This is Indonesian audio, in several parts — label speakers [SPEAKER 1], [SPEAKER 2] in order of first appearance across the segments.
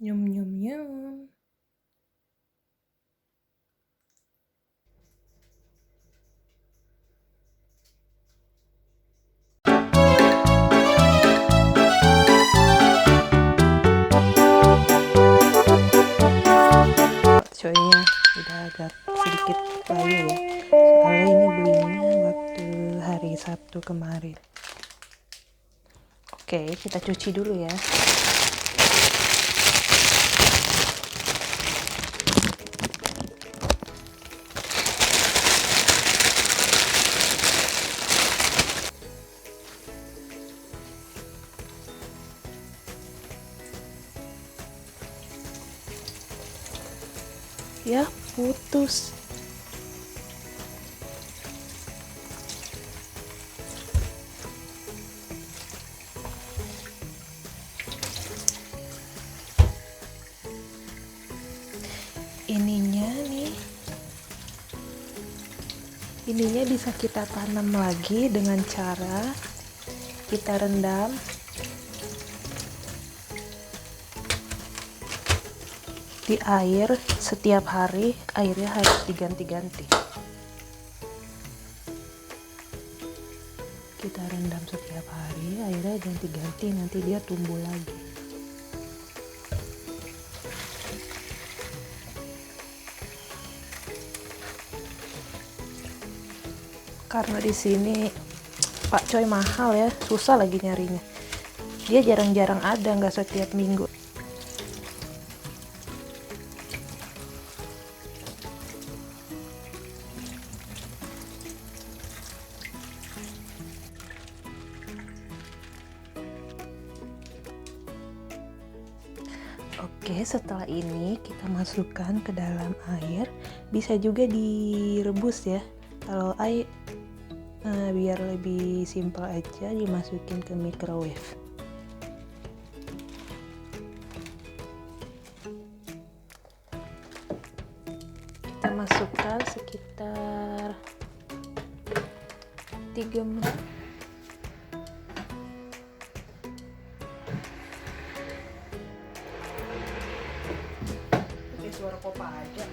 [SPEAKER 1] Nyum nyum nyum. Pakchoinya udah agak sedikit layu ya. Soalnya ini belinya waktu hari Sabtu kemarin. Oke, kita cuci dulu ya. Ya, putus. Ininya bisa kita tanam lagi dengan cara kita rendam di air setiap hari. Airnya harus diganti-ganti. Kita rendam setiap hari, airnya ganti-ganti, nanti dia tumbuh lagi. Karena di sini Pak Choi mahal ya, susah lagi nyarinya. Dia jarang-jarang ada, nggak setiap minggu. Oke, setelah ini kita masukkan ke dalam air. Bisa juga direbus ya. Kalau air biar lebih simpel aja, dimasukin ke microwave. Kita masukkan sekitar 3 menit. Oke, suara kopa aja.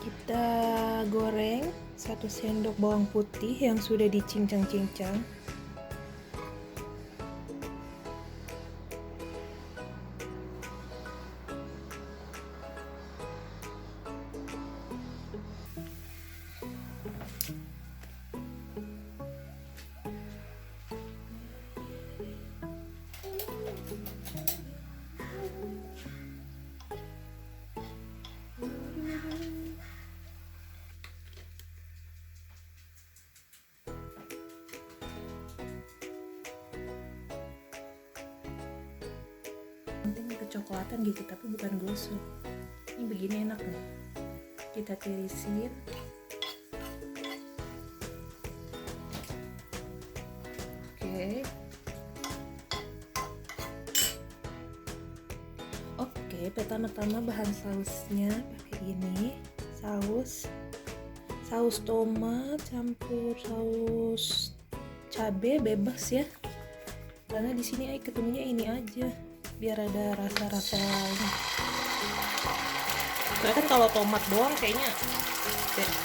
[SPEAKER 1] Kita goreng 1 sendok bawang putih yang sudah dicincang-cincang. Penting kecoklatan gitu, tapi bukan gosong. Ini begini enak nih. Kita tirisin. Oke, pertama-tama bahan sausnya pakai ini. Saus tomat campur saus cabe bebas ya. Karena di sini ketemunya ini aja, biar ada rasa-rasanya. Soalnya kan kalau tomat doang kayaknya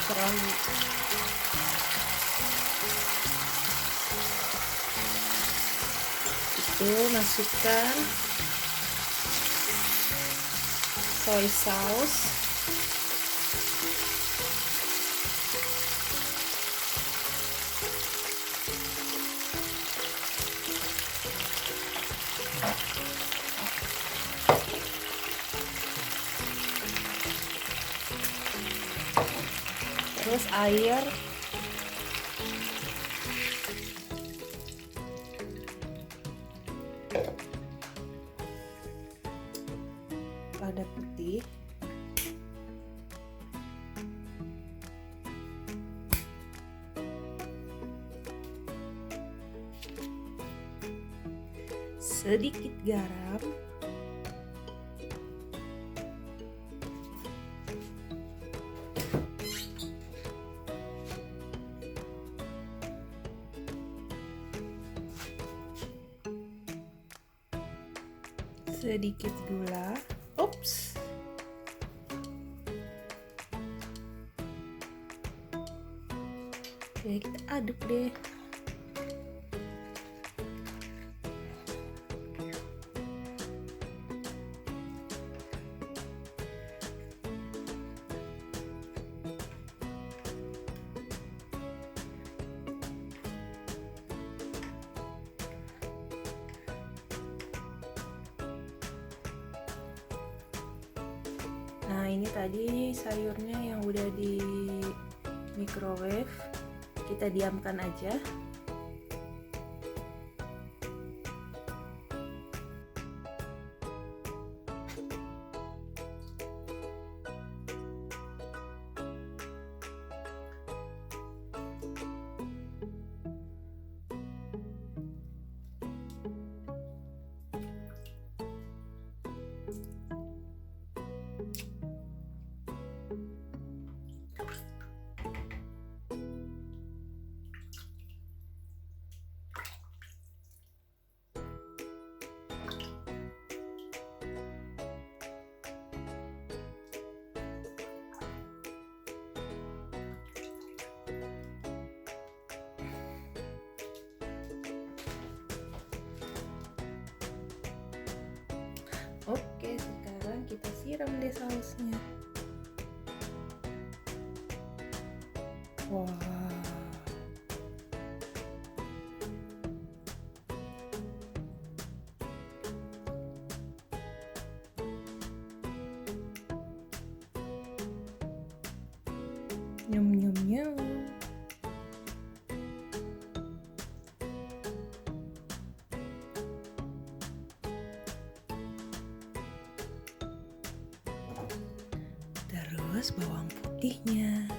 [SPEAKER 1] terlalu. Itu masukkan soy sauce, terus air, lada putih, sedikit garam, sedikit gula. Ups. Oke, kita aduk deh. Nah, ini tadi sayurnya yang udah di microwave, kita diamkan aja. Oke, sekarang kita siram deh sausnya. Wah. Nyum nyum nyum. Terus bawang putihnya.